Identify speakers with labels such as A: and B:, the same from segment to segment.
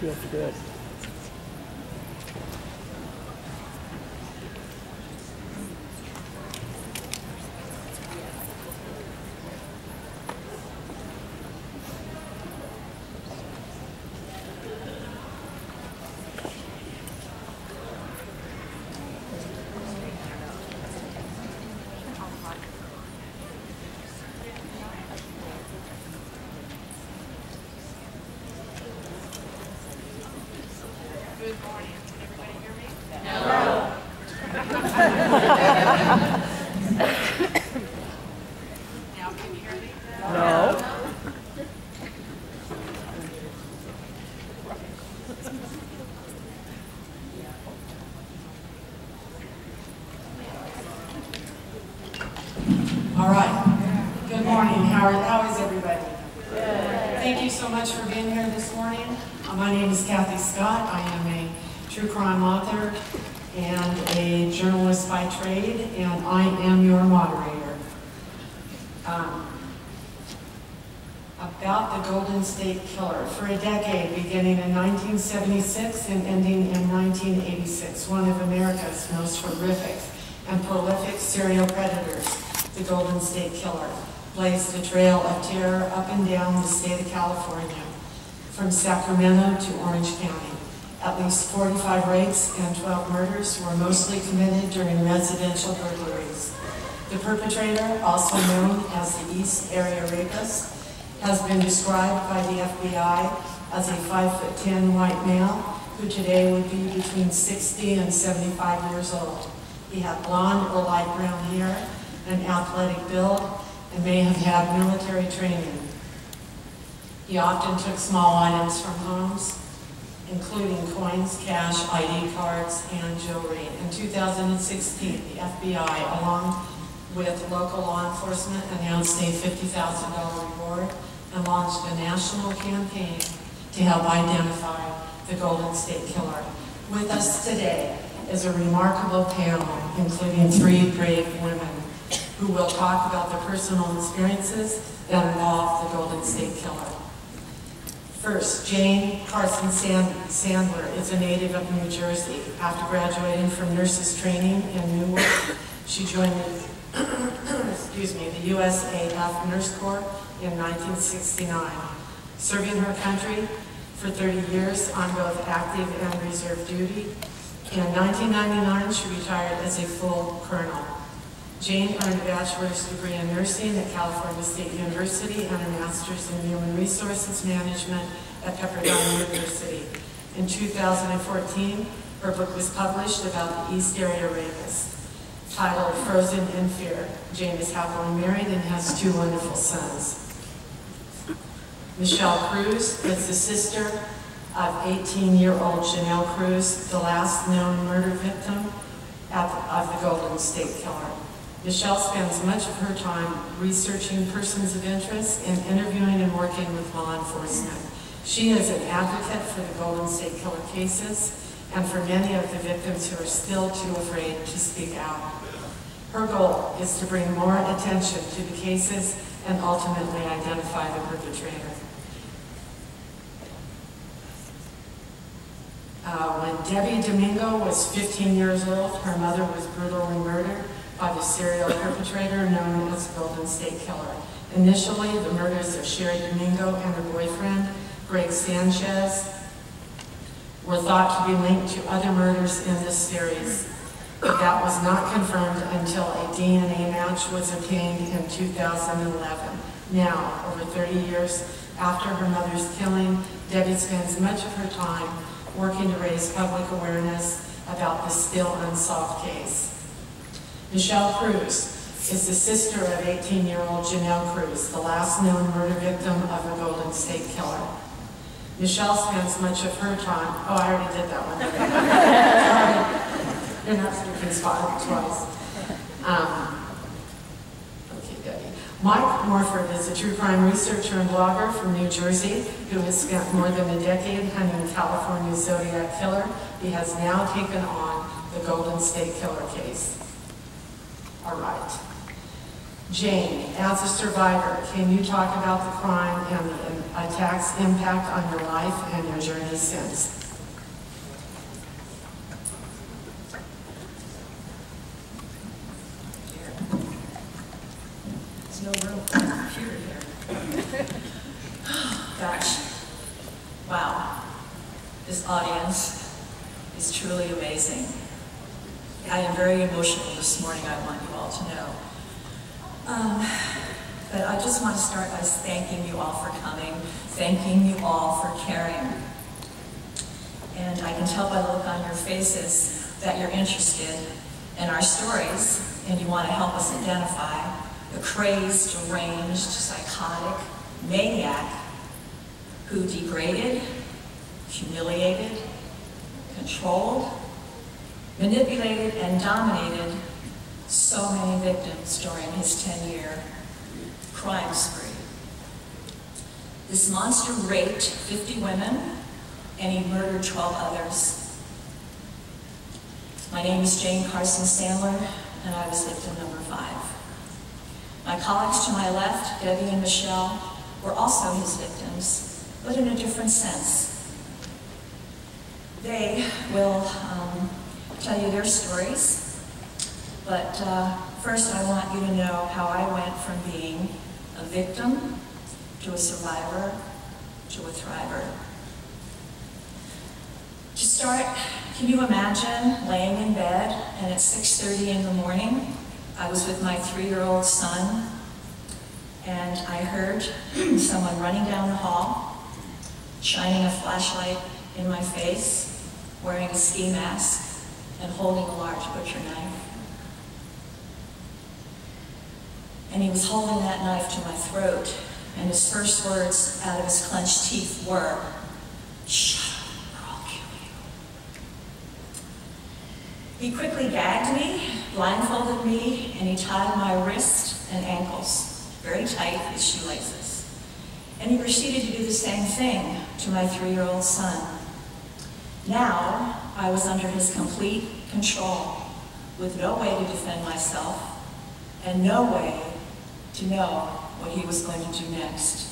A: Feels good.
B: Good morning. Can everybody hear me?
C: No.
B: Now can you hear me?
A: No.
B: All right. Good morning. How is everybody? Good. Thank you so much for being here this morning. My name is Kathy Scott. I am a true crime author and a journalist by trade, and I am your moderator. About the Golden State Killer. For a decade, beginning in 1976 and ending in 1986, one of America's most horrific and prolific serial predators, the Golden State Killer, blazed a trail of terror up and down the state of California, from Sacramento to Orange County. At least 45 rapes and 12 murders were mostly committed during residential burglaries. The perpetrator, also known as the East Area Rapist, has been described by the FBI as a 5'10" white male who today would be between 60 and 75 years old. He had blonde or light brown hair, an athletic build, and may have had military training. He often took small items from homes, including coins, cash, ID cards, and jewelry. In 2016, the FBI, along with local law enforcement, announced a $50,000 reward and launched a national campaign to help identify the Golden State Killer. With us today is a remarkable panel, including 3 brave women who will talk about the personal experiences that involve the Golden State Killer. First, Jane Carson-Sandler is a native of New Jersey. After graduating from nurses training in Newark, she joined the USAF Nurse Corps in 1969, serving her country for 30 years on both active and reserve duty. In 1999, she retired as a full colonel. Jane earned a bachelor's degree in nursing at California State University and a master's in human resources management at Pepperdine University. In 2014, her book was published about the East Area Rapist, titled Frozen in Fear. Jane is happily married and has 2 wonderful sons. Michelle Cruz is the sister of 18-year-old Janelle Cruz, the last known murder victim of the Golden State Killer. Michelle spends much of her time researching persons of interest and interviewing and working with law enforcement. She is an advocate for the Golden State Killer cases and for many of the victims who are still too afraid to speak out. Her goal is to bring more attention to the cases and ultimately identify the perpetrator. When Debbi Domingo was 15 years old, her mother was brutally murdered by the serial perpetrator known as the Golden State Killer. Initially, the murders of Sherry Domingo and her boyfriend, Greg Sanchez, were thought to be linked to other murders in this series. But that was not confirmed until a DNA match was obtained in 2011. Now, over 30 years after her mother's killing, Debbi spends much of her time working to raise public awareness about this still unsolved case. Michelle Cruz is the sister of 18-year-old Janelle Cruz, the last known murder victim of the Golden State Killer. Michelle spends much of her time, oh, I already did that one. Sorry, you're not speaking spot twice. Okay, Debbi. Mike Morford is a true crime researcher and blogger from New Jersey who has spent more than a decade hunting California's Zodiac Killer. He has now taken on the Golden State Killer case. All right. Jane, as a survivor, can you talk about the crime and the attack's impact on your life and your journey since?
A: There's no room for a computer here. Gosh. Wow. This audience is truly amazing. I am very emotional this morning, I want you all to know. But I just want to start by thanking you all for coming, thanking you all for caring. And I can tell by the look on your faces that you're interested in our stories and you want to help us identify the crazed, deranged, psychotic maniac who degraded, humiliated, controlled, manipulated, and dominated so many victims during his 10-year crime spree. This monster raped 50 women and he murdered 12 others. My name is Jane Carson-Sandler and I was victim number 5. My colleagues to my left, Debbi and Michelle, were also his victims, but in a different sense. They will tell you their stories. But first I want you to know how I went from being a victim to a survivor to a thriver. To start, can you imagine laying in bed and at 6:30 in the morning, I was with my 3-year-old son and I heard someone running down the hall, shining a flashlight in my face, wearing a ski mask and holding a large butcher knife. And he was holding that knife to my throat, and his first words out of his clenched teeth were, "Shut up, or I'll kill you." He quickly gagged me, blindfolded me, and he tied my wrist and ankles very tight with shoelaces. And he proceeded to do the same thing to my 3-year-old son. Now, I was under his complete control, with no way to defend myself, and no way to know what he was going to do next.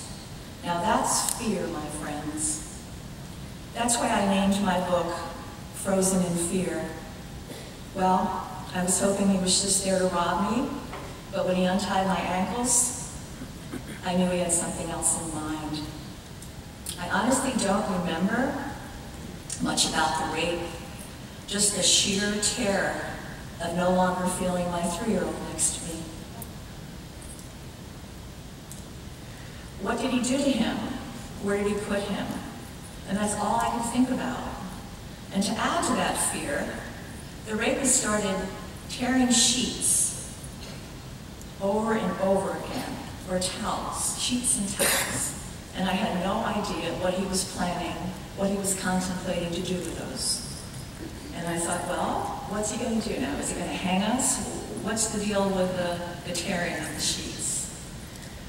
A: Now that's fear, my friends. That's why I named my book, Frozen in Fear. Well, I was hoping he was just there to rob me, but when he untied my ankles, I knew he had something else in mind. I honestly don't remember much about the rape, just the sheer terror of no longer feeling my 3-year-old next to me. What did he do to him? Where did he put him? And that's all I could think about. And to add to that fear, the rapist started tearing sheets over and over again, or towels, sheets and towels. And I had no idea what he was planning, what he was contemplating to do with those. And I thought, well, what's he going to do now? Is he going to hang us? What's the deal with the tearing of the sheets?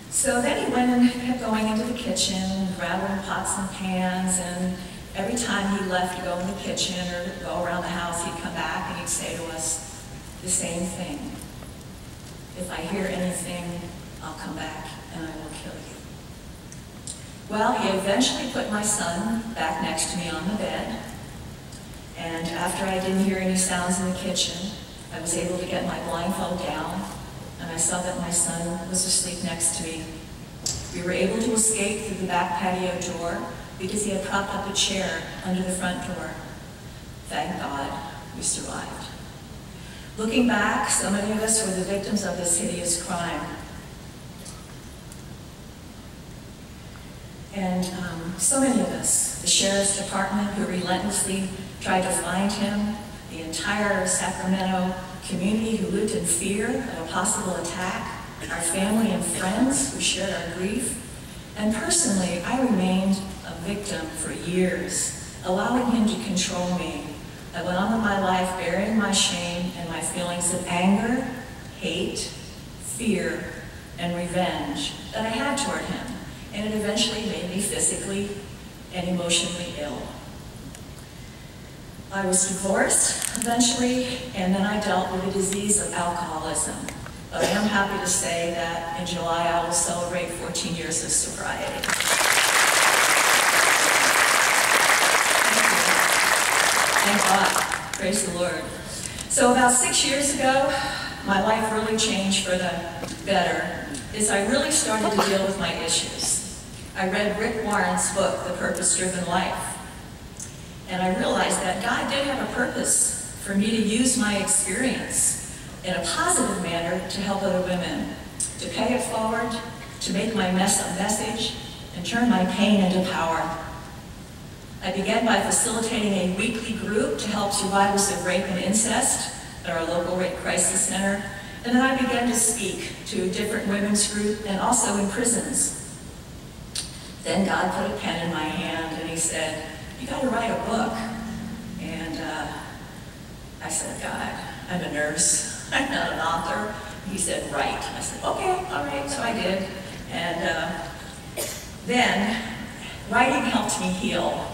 A: So then he went and kept going into the kitchen, rattling pots and pans, and every time he left to go in the kitchen or to go around the house, he'd come back and he'd say to us the same thing. If I hear anything, I'll come back and I will kill you. Well, he eventually put my son back next to me on the bed, and after I didn't hear any sounds in the kitchen, I was able to get my blindfold down, and I saw that my son was asleep next to me. We were able to escape through the back patio door because he had propped up a chair under the front door. Thank God, we survived. Looking back, so many of us were the victims of this hideous crime. And so many of us, the sheriff's department who relentlessly tried to find him, the entire Sacramento community who lived in fear of a possible attack, our family and friends who shared our grief. And personally, I remained a victim for years, allowing him to control me. I went on with my life bearing my shame and my feelings of anger, hate, fear, and revenge that I had toward him. And it eventually made me physically and emotionally ill. I was divorced eventually, and then I dealt with the disease of alcoholism. But I am happy to say that in July I will celebrate 14 years of sobriety. Thank God. Praise the Lord. So about 6 years ago, my life really changed for the better as I really started to deal with my issues. I read Rick Warren's book, The Purpose-Driven Life, and I realized that God did have a purpose for me to use my experience in a positive manner to help other women, to pay it forward, to make my mess a message, and turn my pain into power. I began by facilitating a weekly group to help survivors of rape and incest at our local rape crisis center, and then I began to speak to a different women's group and also in prisons. Then God put a pen in my hand and he said, "You got to write a book." And I said, "God, I'm a nurse, I'm not an author." He said, "Write." I said, "Okay, all right," so I did. And then writing helped me heal.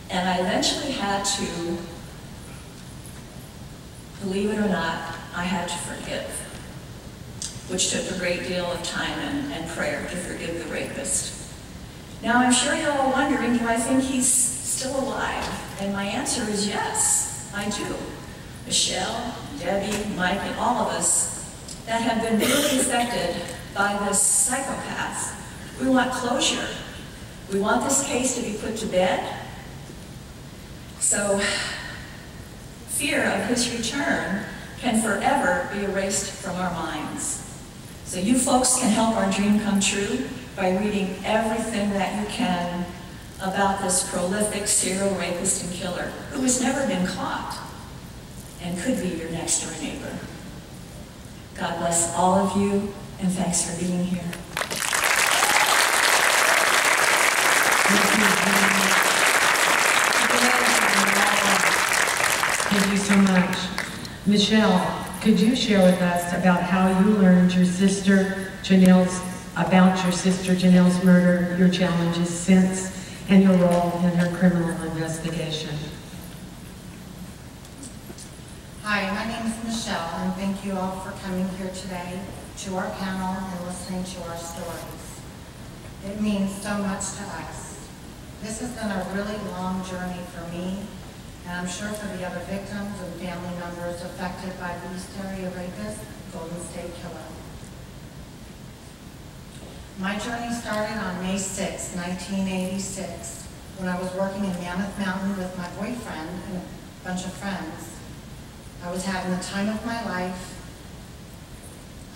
A: And I eventually had to, believe it or not, I had to forgive, which took a great deal of time and prayer to forgive the rapist. Now I'm sure you're all wondering, do I think he's still alive? And my answer is yes, I do. Michelle, Debbie, Mike, and all of us that have been really affected by this psychopath, we want closure. We want this case to be put to bed. So, fear of his return can forever be erased from our minds. So you folks can help our dream come true by reading everything that you can about this prolific serial rapist and killer who has never been caught and could be your next door neighbor. God bless all of you, and thanks for being here.
B: Thank you so much. Michelle, could you share with us about how you learned your sister Janelle's murder, your challenges since, and your role in her criminal investigation?
C: Hi, my name is Michelle, and thank you all for coming here today to our panel and listening to our stories. It means so much to us. This has been a really long journey for me, and I'm sure for the other victims and family members affected by the East Area rapist, Golden State Killer. My journey started on May 6, 1986, when I was working in Mammoth Mountain with my boyfriend and a bunch of friends. I was having the time of my life.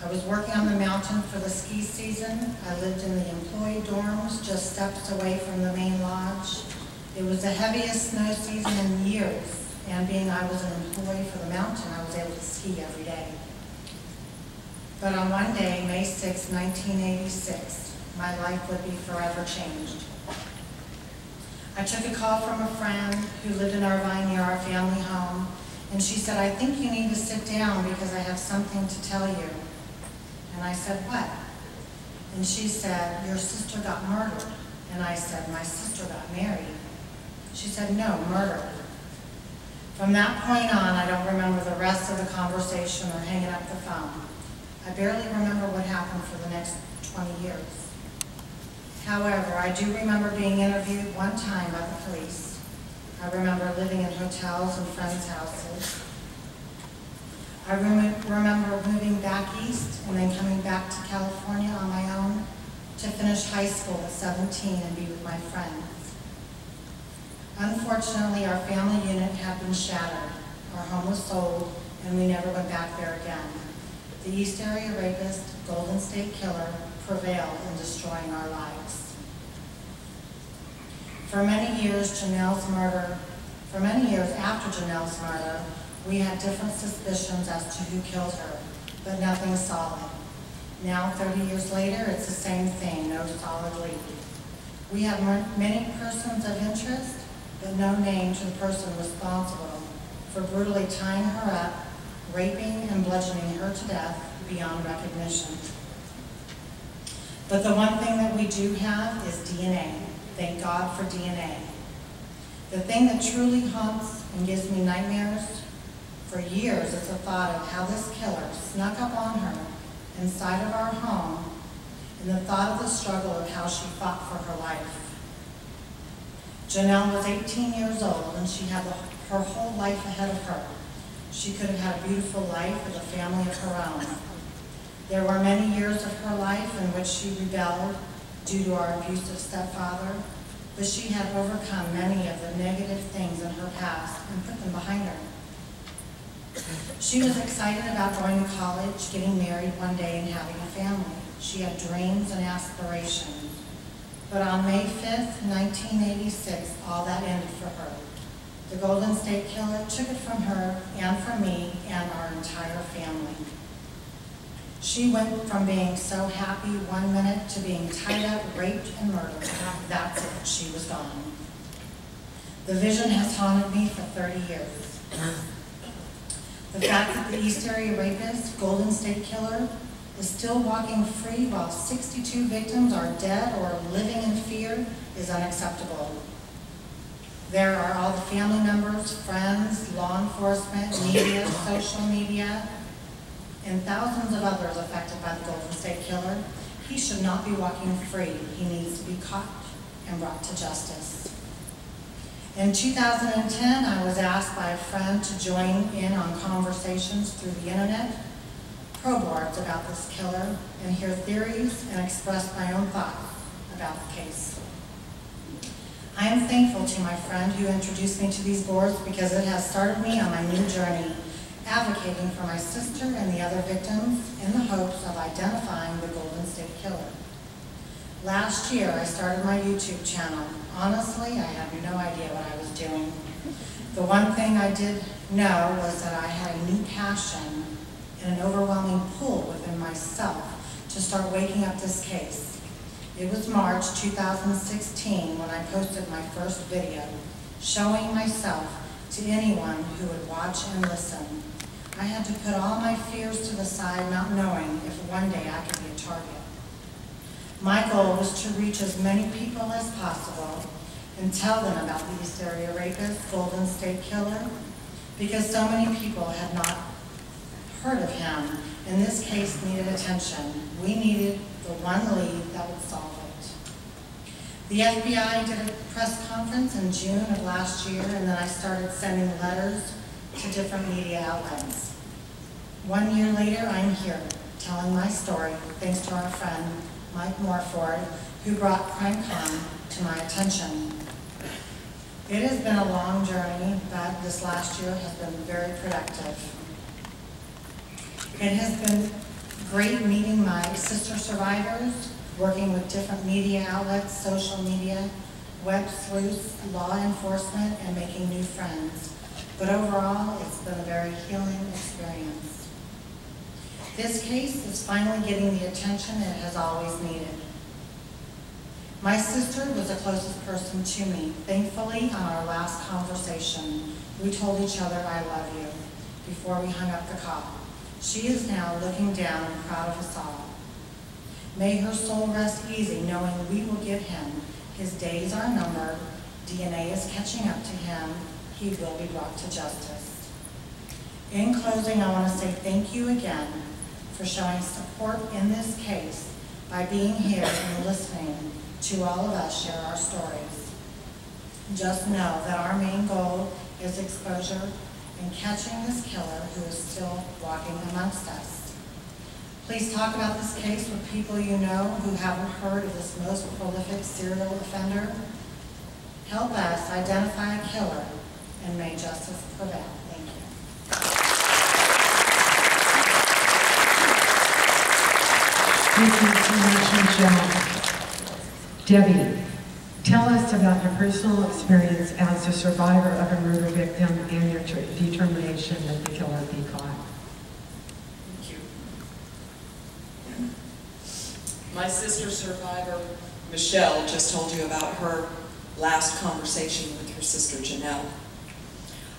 C: I was working on the mountain for the ski season. I lived in the employee dorms just steps away from the main lodge. It was the heaviest snow season in years, and being I was an employee for the mountain, I was able to ski every day. But on one day, May 6, 1986, my life would be forever changed. I took a call from a friend who lived in Irvine near our family home, and she said, "I think you need to sit down because I have something to tell you." And I said, "What?" And she said, "Your sister got murdered." And I said, "My sister got married." She said, "No, murdered." From that point on, I don't remember the rest of the conversation or hanging up the phone. I barely remember what happened for the next 20 years. However, I do remember being interviewed one time by the police. I remember living in hotels and friends' houses. I remember moving back east and then coming back to California on my own to finish high school at 17 and be with my friends. Unfortunately, our family unit had been shattered. Our home was sold, and we never went back there again. The East Area rapist, Golden State Killer, prevailed in destroying our lives. For many years after Janelle's murder, we had different suspicions as to who killed her, but nothing solid. Now, 30 years later, it's the same thing, no solid lead. We have many persons of interest, but no name to the person responsible for brutally tying her up, raping and bludgeoning her to death beyond recognition. But the one thing that we do have is DNA. Thank God for DNA. The thing that truly haunts and gives me nightmares for years is the thought of how this killer snuck up on her inside of our home and the thought of the struggle of how she fought for her life. Janelle was 18 years old and she had her whole life ahead of her. She could have had a beautiful life with a family of her own. There were many years of her life in which she rebelled due to our abusive stepfather, but she had overcome many of the negative things in her past and put them behind her. She was excited about going to college, getting married one day, and having a family. She had dreams and aspirations. But on May 5th, 1986, all that ended for her. The Golden State Killer took it from her and from me and our entire family. She went from being so happy one minute to being tied up, raped, and murdered. That's it. She was gone. The vision has haunted me for 30 years. The fact that the East Area rapist, Golden State Killer, is still walking free while 62 victims are dead or living in fear is unacceptable. There are all the family members, friends, law enforcement, media, social media, and thousands of others affected by the Golden State Killer. He should not be walking free. He needs to be caught and brought to justice. In 2010, I was asked by a friend to join in on conversations through the internet, pro boards about this killer, and hear theories and express my own thoughts about the case. I am thankful to my friend who introduced me to these boards because it has started me on my new journey, advocating for my sister and the other victims in the hopes of identifying the Golden State Killer. Last year, I started my YouTube channel. Honestly, I had no idea what I was doing. The one thing I did know was that I had a new passion and an overwhelming pull within myself to start waking up this case. It was March 2016 when I posted my first video, showing myself to anyone who would watch and listen. I had to put all my fears to the side, not knowing if one day I could be a target. My goal was to reach as many people as possible and tell them about the East Area rapist, Golden State Killer, because so many people had not heard of him, and this case needed attention. We needed the one lead that would solve it. The FBI did a press conference in June of last year, and then I started sending letters to different media outlets. 1 year later, I'm here, telling my story, thanks to our friend, Mike Morford, who brought CRIMECON to my attention. It has been a long journey, but this last year has been very productive. It has been great meeting my sister survivors, working with different media outlets, social media, web sleuths, law enforcement, and making new friends. But overall, it's been a very healing experience. This case is finally getting the attention it has always needed. My sister was the closest person to me. Thankfully, on our last conversation, we told each other, "I love you," before we hung up the call. She is now looking down and proud of us all. May her soul rest easy, knowing we will get him. His days are numbered. DNA is catching up to him. He will be brought to justice. In closing, I want to say thank you again for showing support in this case by being here and listening to all of us share our stories. Just know that our main goal is exposure and catching this killer who is still walking amongst us. Please talk about this case with people you know who haven't heard of this most prolific serial offender. Help us identify a killer, and may justice prevail. Thank you.
D: Thank you so much, Michelle. Debbi, tell us about your personal experience as a survivor of a murder victim and your determination that the killer be caught.
E: Thank you. My sister survivor, Michelle, just told you about her last conversation with her sister, Janelle.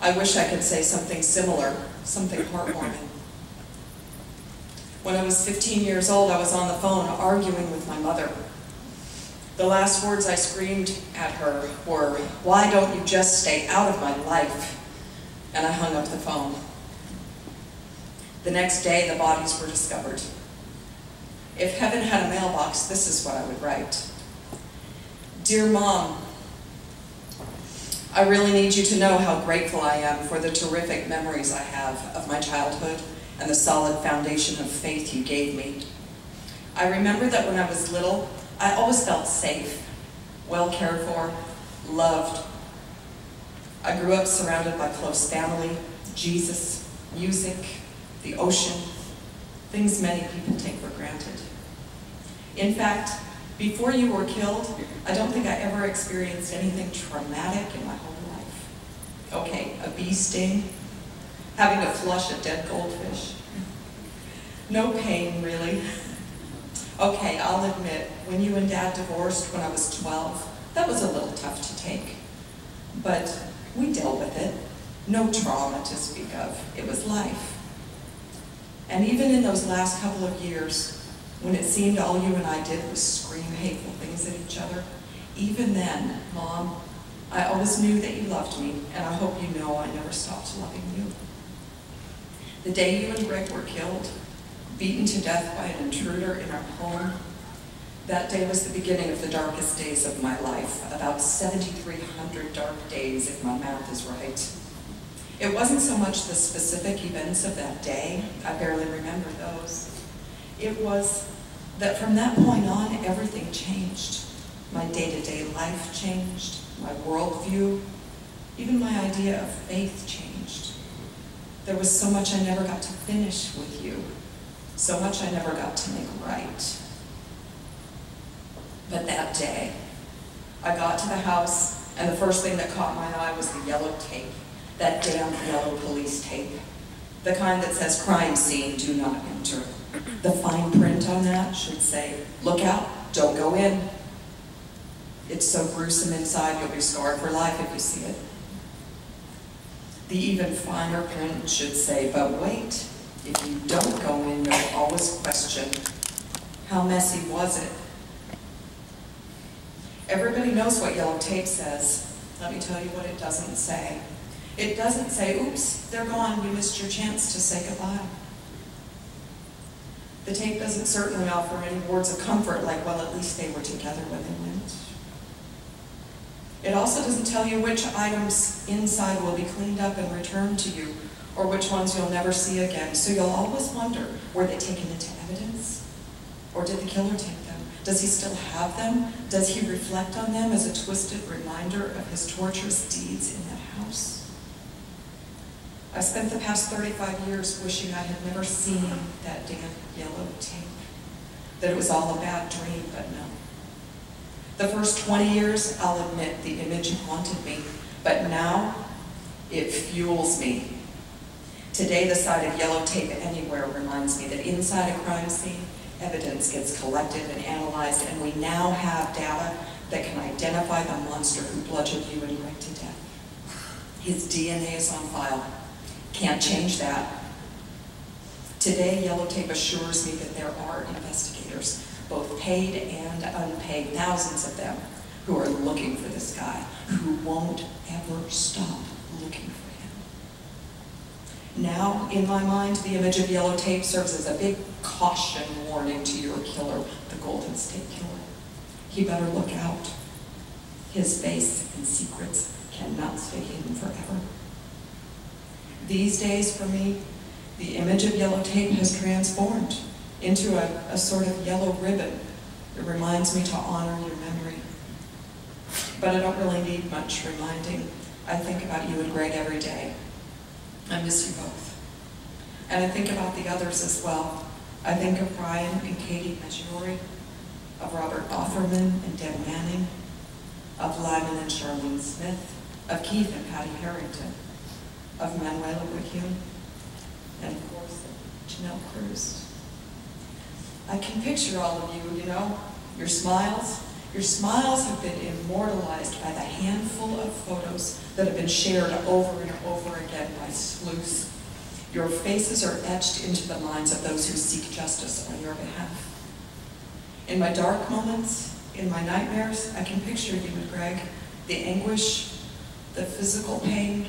E: I wish I could say something similar, something heartwarming. When I was 15 years old, I was on the phone arguing with my mother. The last words I screamed at her were, "Why don't you just stay out of my life?" And I hung up the phone. The next day, the bodies were discovered. If heaven had a mailbox, this is what I would write. Dear Mom, I really need you to know how grateful I am for the terrific memories I have of my childhood and the solid foundation of faith you gave me. I remember that when I was little, I always felt safe, well cared for, loved. I grew up surrounded by close family, Jesus, music, the ocean, things many people take for granted. In fact, before you were killed, I don't think I ever experienced anything traumatic in my whole life. Okay, a bee sting, having to flush a dead goldfish. No pain, really. Okay, I'll admit, when you and Dad divorced when I was 12, that was a little tough to take. But we dealt with it. No trauma to speak of. It was life. And even in those last couple of years, when it seemed all you and I did was scream hateful things at each other, even then, Mom, I always knew that you loved me, and I hope you know I never stopped loving you. The day you and Greg were killed, beaten to death by an intruder in our home, that day was the beginning of the darkest days of my life, about 7,300 dark days if my math is right. It wasn't so much the specific events of that day, I barely remember those. It was that from that point on, everything changed. My day-to-day life changed, my worldview, even my idea of faith changed. There was so much I never got to finish with you, so much I never got to make right. But that day, I got to the house, and the first thing that caught my eye was the yellow tape, that damn yellow police tape, the kind that says crime scene, do not enter. The fine print on that should say, look out, don't go in. It's so gruesome inside, you'll be scarred for life if you see it. The even finer print should say, but wait, if you don't go in, you'll always question, how messy was it? Everybody knows what yellow tape says. Let me tell you what it doesn't say. It doesn't say, oops, they're gone, you missed your chance to say goodbye. The tape doesn't certainly offer any words of comfort like, well, at least they were together when they went. It also doesn't tell you which items inside will be cleaned up and returned to you, or which ones you'll never see again. So you'll always wonder, were they taken into evidence? Or did the killer take them? Does he still have them? Does he reflect on them as a twisted reminder of his torturous deeds in that house? I spent the past 35 years wishing I had never seen that damn yellow tape, that it was all a bad dream, but no. The first 20 years, I'll admit, the image haunted me, but now it fuels me. Today, the sight of yellow tape anywhere reminds me that inside a crime scene, evidence gets collected and analyzed, and we now have data that can identify the monster who bludgeoned you and Greg to death. His DNA is on file. Can't change that. Today, yellow tape assures me that there are investigators, both paid and unpaid, thousands of them, who are looking for this guy, who won't ever stop looking for him. Now, in my mind, the image of yellow tape serves as a big caution warning to your killer, the Golden State Killer. He better look out. His face and secrets cannot stay hidden forever. These days, for me, the image of yellow tape has transformed into a sort of yellow ribbon. It reminds me to honor your memory. But I don't really need much reminding. I think about you and Greg every day. I miss you both. And I think about the others as well. I think of Brian and Katie Maggiore, of Robert Offerman and Deb Manning, of Lyman and Charlene Smith, of Keith and Patty Harrington, of Manuela Wickham, and of course, Janelle Cruz. I can picture all of you, you know, your smiles. Your smiles have been immortalized by the handful of photos that have been shared over and over again by sleuths. Your faces are etched into the minds of those who seek justice on your behalf. In my dark moments, in my nightmares, I can picture you and Greg, the anguish, the physical pain,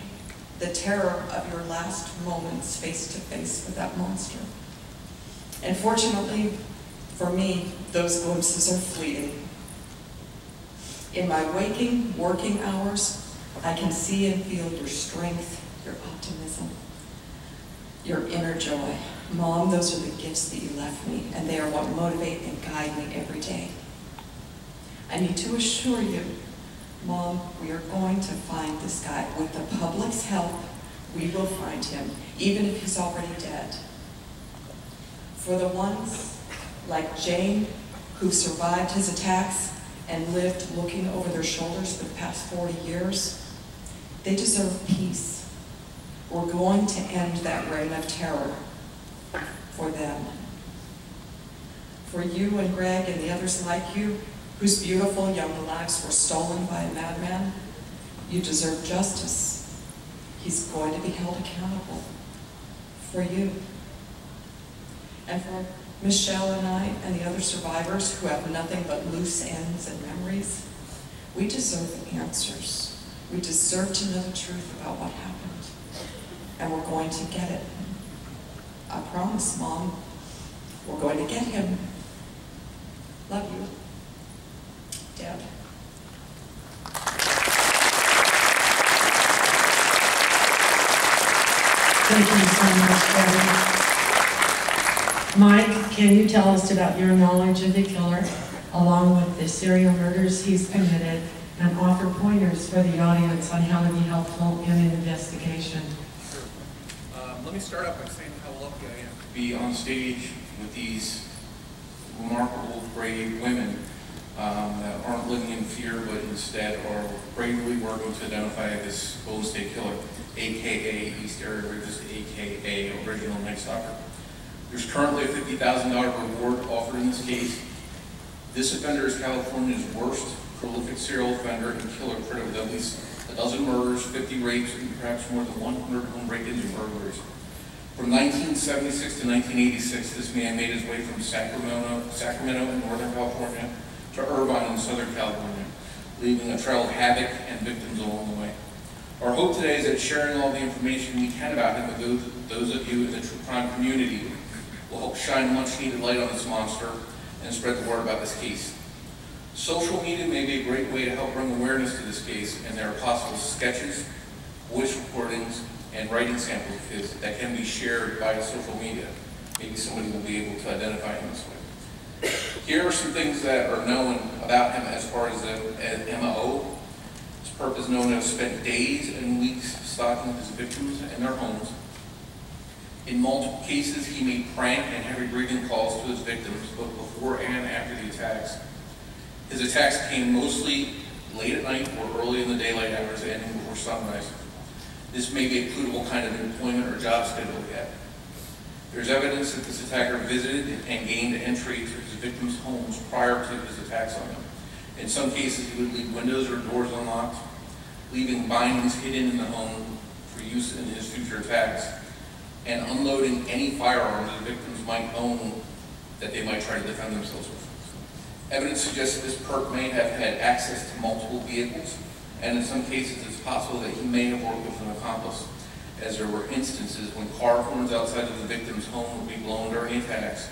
E: the terror of your last moments face to face with that monster. And fortunately, For me, those glimpses are fleeting. In my waking, working hours, I can see and feel your strength, your optimism, your inner joy. Mom, those are the gifts that you left me, and they are what motivate and guide me every day. I need to assure you, Mom, we are going to find this guy. With the public's help, we will find him, even if he's already dead. For the ones like Jane, who survived his attacks and lived looking over their shoulders for the past 40 years, they deserve peace. We're going to end that reign of terror for them. For you and Greg and the others like you, whose beautiful young lives were stolen by a madman, you deserve justice. He's going to be held accountable for you. And for Michelle and I and the other survivors who have nothing but loose ends and memories, we deserve answers. We deserve to know the truth about what happened. And we're going to get it. I promise, Mom, we're going to get him. Love you. Deb.
B: Thank you so much, Debbie. Mike, can you tell us about your knowledge of the killer, along with the serial murders he's committed, and offer pointers for the audience on how to be helpful in an investigation?
F: Sure. Let me start out by saying how lucky I am to be on stage with these remarkable, brave women that aren't living in fear, but instead are bravely working to identify this Golden State Killer, AKA East Area Rapist, AKA Original Night Stalker. There's currently a $50,000 reward offered in this case. This offender is California's worst prolific serial offender and killer, credited with at least a dozen murders, 50 rapes, and perhaps more than 100 home break-ins and burglaries. From 1976 to 1986, this man made his way from Sacramento in Northern California to Irvine in Southern California, leaving a trail of havoc and victims along the way. Our hope today is that sharing all the information we can about him with those of you in the true crime community will help shine much needed light on this monster and spread the word about this case. Social media may be a great way to help bring awareness to this case, and there are possible sketches, voice recordings, and writing samples of his that can be shared via social media. Maybe somebody will be able to identify him this way. Here are some things that are known about him as far as MO. His perp is known to have spent days and weeks stalking his victims in their homes. In multiple cases, he made prank and heavy-breathing calls to his victims, both before and after the attacks. His attacks came mostly late at night or early in the daylight hours, ending before sunrise. This may be a clue to what kind of employment or job schedule he had. There's evidence that this attacker visited and gained entry to his victims' homes prior to his attacks on them. In some cases, he would leave windows or doors unlocked, leaving bindings hidden in the home for use in his future attacks, and unloading any firearms that victims might own that they might try to defend themselves with. Evidence suggests that this perp may have had access to multiple vehicles, and in some cases it's possible that he may have worked with an accomplice, as there were instances when car horns outside of the victim's home would be blown during attacks,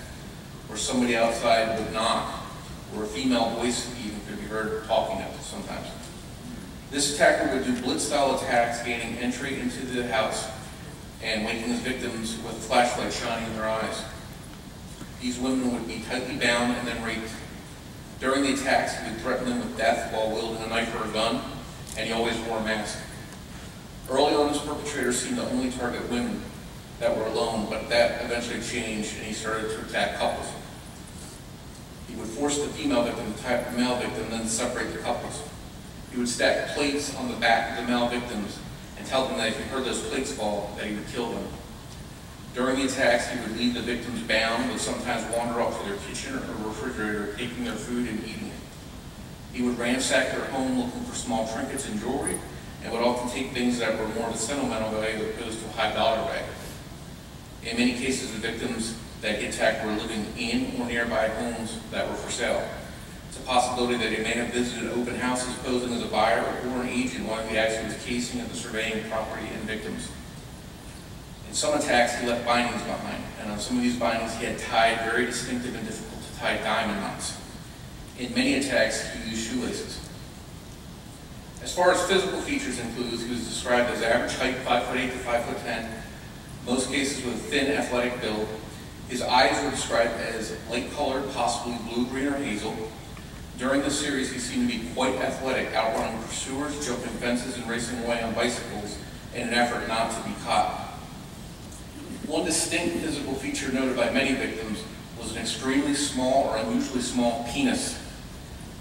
F: or somebody outside would knock, or a female voice even could be heard talking at us sometimes. This attacker would do blitz-style attacks, gaining entry into the house and waking his victims with a flashlight shining in their eyes. These women would be tightly bound and then raped. During the attacks, he would threaten them with death while wielding a knife or a gun, and he always wore a mask. Early on, his perpetrators seemed to only target women that were alone, but that eventually changed, and he started to attack couples. He would force the female victim to attack the male victim, then separate the couples. He would stack plates on the back of the male victims and tell them that if he heard those plates fall, that he would kill them. During the attacks, he would leave the victims bound, but sometimes wander up to their kitchen or refrigerator, taking their food and eating it. He would ransack their home looking for small trinkets and jewelry, and would often take things that were more of a sentimental value as opposed to a high dollar value. In many cases, the victims that he attacked were living in or nearby homes that were for sale. It's a possibility that he may have visited open houses posing as a buyer or an agent while he actually was casing and surveying property and victims. In some attacks, he left bindings behind, and on some of these bindings, he had tied very distinctive and difficult to tied diamond knots. In many attacks, he used shoelaces. As far as physical features includes, he was described as average height, 5'8" to 5'10", most cases with a thin, athletic build. His eyes were described as light-colored, possibly blue, green, or hazel. During this series, he seemed to be quite athletic, outrunning pursuers, jumping fences, and racing away on bicycles in an effort not to be caught. One distinct physical feature noted by many victims was an extremely small or unusually small penis.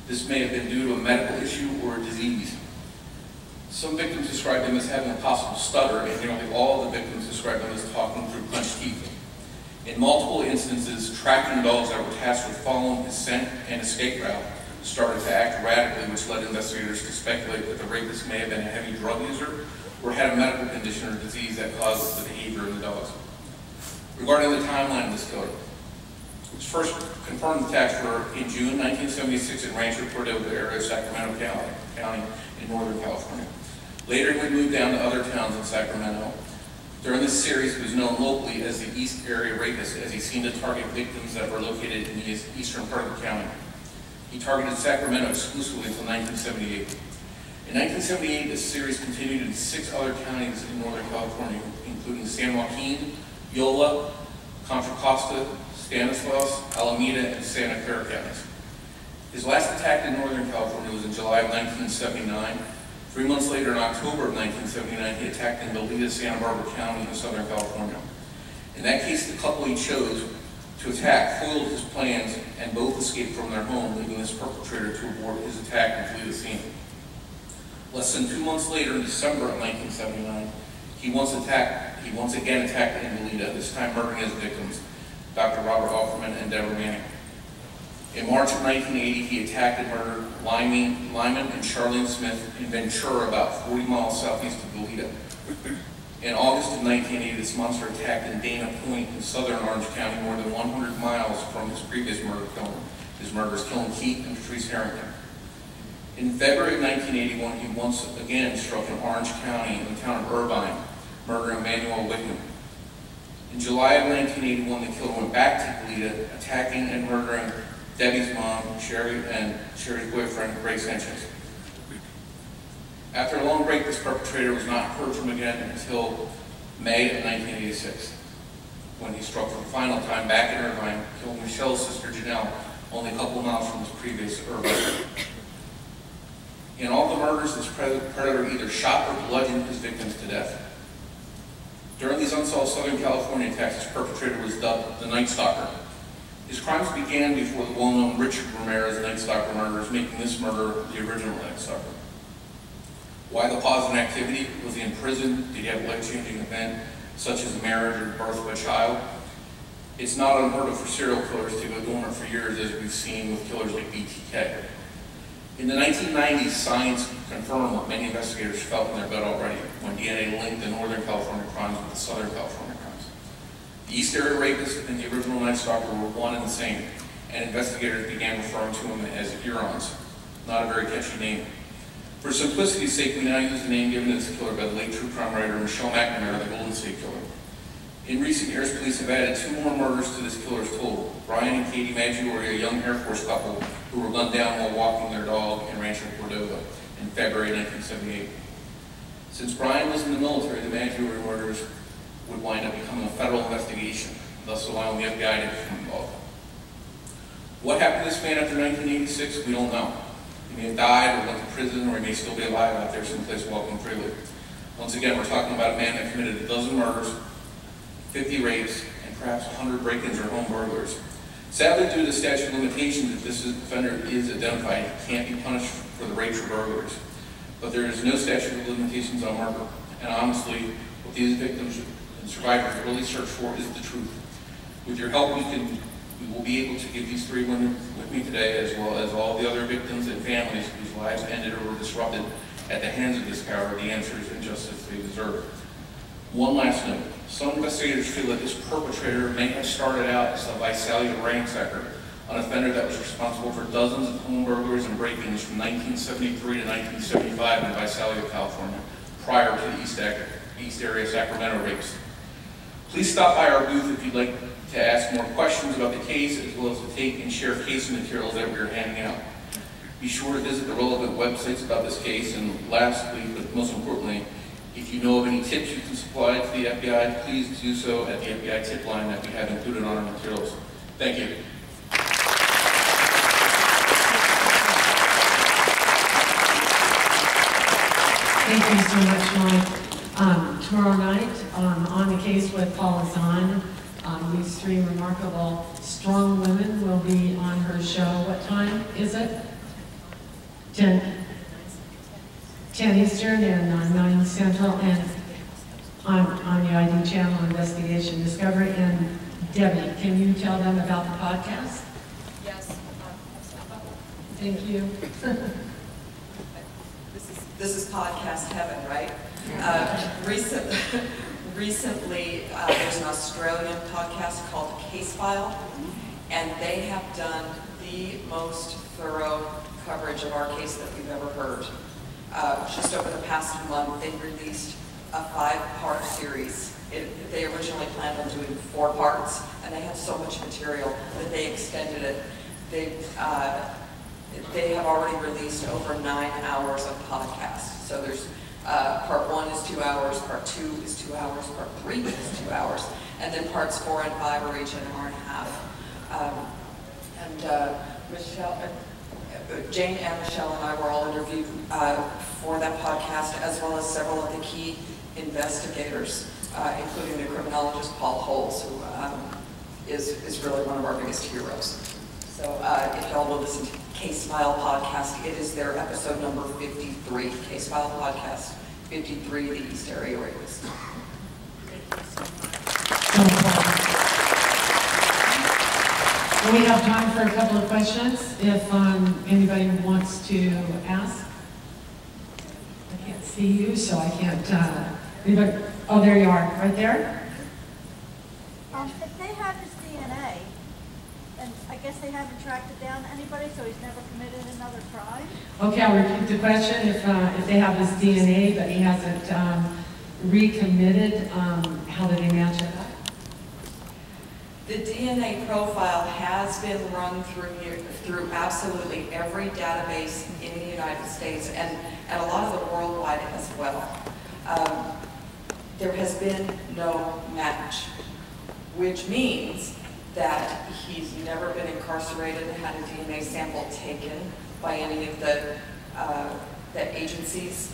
F: This may have been due to a medical issue or a disease. Some victims described him as having a possible stutter, and nearly all of the victims described him as talking through clenched teeth. In multiple instances, tracking dogs that were tasked with following his scent and escape route started to act erratically, which led investigators to speculate that the rapist may have been a heavy drug user or had a medical condition or disease that caused the behavior of the dogs. Regarding the timeline of this killer, his first confirmed attacks were in June 1976 in Rancho Cordova area of Sacramento County in Northern California. Later, he would move down to other towns in Sacramento. During this series, he was known locally as the East Area Rapist, as he seemed to target victims that were located in the eastern part of the county. He targeted Sacramento exclusively until 1978. In 1978, this series continued in 6 other counties in Northern California, including San Joaquin, Yola, Contra Costa, Stanislaus, Alameda, and Santa Clara counties. His last attack in Northern California was in July of 1979. 3 months later, in October of 1979, he attacked in Goleta, Santa Barbara County in Southern California. In that case, the couple he chose to attack foiled his plans, and both escaped from their home, leaving this perpetrator to abort his attack and flee the scene. Less than 2 months later, in December of 1979, he once again attacked in Goleta, this time murdering his victims, Dr. Robert Offerman and Debbi Manning. In March of 1980, he attacked and murdered Lyman and Charlene Smith in Ventura, about 40 miles southeast of Goleta. In August of 1980, this monster attacked in Dana Point in southern Orange County, more than 100 miles from his previous murder killing. His murders killing Keith and Patrice Harrington. In February of 1981, he once again struck in Orange County in the town of Irvine, murdering Manuel Whitman. In July of 1981, the killer went back to Goleta, attacking and murdering Debbi's mom, Sherry, and Sherry's boyfriend, Ray Sanchez. After a long break, this perpetrator was not heard from again until May of 1986, when he struck for the final time back in Irvine, killing Michelle's sister Janelle, only a couple of miles from his previous Irvine. In all the murders, this predator either shot or bludgeoned his victims to death. During these unsolved Southern California attacks, his perpetrator was dubbed the Night Stalker. His crimes began before the well-known Richard Ramirez Night Stalker murders, making this murder the original Night Stalker. Why the pause in activity? Was he in prison? Did he have a life-changing event, such as a marriage or the birth of a child? It's not unheard of for serial killers to go dormant for years, as we've seen with killers like BTK. In the 1990s, science confirmed what many investigators felt in their gut already, when DNA linked the Northern California crimes with the Southern California crimes. The East Area Rapist and the original Night Stalker were one and the same, and investigators began referring to them as Hurons. Not a very catchy name. For simplicity's sake, we now use the name given to this killer by the late true crime writer Michelle McNamara, the Golden State Killer. In recent years, police have added 2 more murders to this killer's total. Brian and Katie Maggiore, a young Air Force couple who were gunned down while walking their dog in Rancho Cordova in February 1978. Since Brian was in the military, the Maggiore murders would wind up becoming a federal investigation, thus allowing the FBI to become involved. What happened to this man after 1986, we don't know. He may have died or went to prison, or he may still be alive out there someplace walking freely. Once again, we're talking about a man that committed 12 murders, 50 rapes, and perhaps 100 break-ins or home burglars. Sadly, due to the statute of limitations, if this offender is identified, he can't be punished for the rapes or burglaries. But there is no statute of limitations on murder. And honestly, what these victims and survivors really search for is the truth. With your help, we will be able to give these 3 women with me today, as well as all the other victims and families whose lives ended or were disrupted at the hands of this coward, the answers and justice they deserve. One last note. Some investigators feel that this perpetrator may have started out as a Visalia ransacker, an offender that was responsible for dozens of home burglaries and break-ins from 1973 to 1975 in Visalia, California, prior to the East Area Sacramento rapes. Please stop by our booth if you'd like to ask more questions about the case, as well as to take and share case materials that we are handing out. Be sure to visit the relevant websites about this case, and lastly, but most importantly, if you know of any tips you can supply to the FBI, please do so at the FBI tip line that we have included on our materials. Thank you.
B: Thank you so much, Mike. Tomorrow night, on the case with Paula Zahn, these three remarkable, strong women will be on her show. What time is it? 10 Eastern and 9 Central, and on the ID channel, Investigation Discovery. And Debbi, can you tell them about the podcast?
E: Yes.
B: Thank you.
E: This is podcast heaven, right? Recently, there's an Australian podcast called Case File, and they have done the most thorough coverage of our case that we've ever heard. Just over the past month, they released a 5-part series. They originally planned on doing 4 parts, and they had so much material that they extended it. They have already released over 9 hours of podcasts. So there's part 1 is 2 hours, part 2 is 2 hours, part 3 is 2 hours, and then parts 4 and 5 are each an hour and a half. Jane and Michelle and I were all interviewed for that podcast, as well as several of the key investigators, including the criminologist Paul Holes, who is really one of our biggest heroes. So if y'all will listen to Case File Podcast, it is their episode number 53, Case File Podcast 53, the East Area Rapist.
B: We have time for a couple of questions, if anybody wants to ask. I can't see you, so I can't, anybody? Oh, there you are, right there.
G: If they have his DNA, and I guess they haven't tracked it down to anybody, so he's never committed another crime?
B: Okay, I'll repeat the question. If they have his DNA, but he hasn't recommitted, how do they match it up?
E: The DNA profile has been run through absolutely every database in the United States and a lot of the worldwide as well. There has been no match, which means that he's never been incarcerated and had a DNA sample taken by any of the agencies.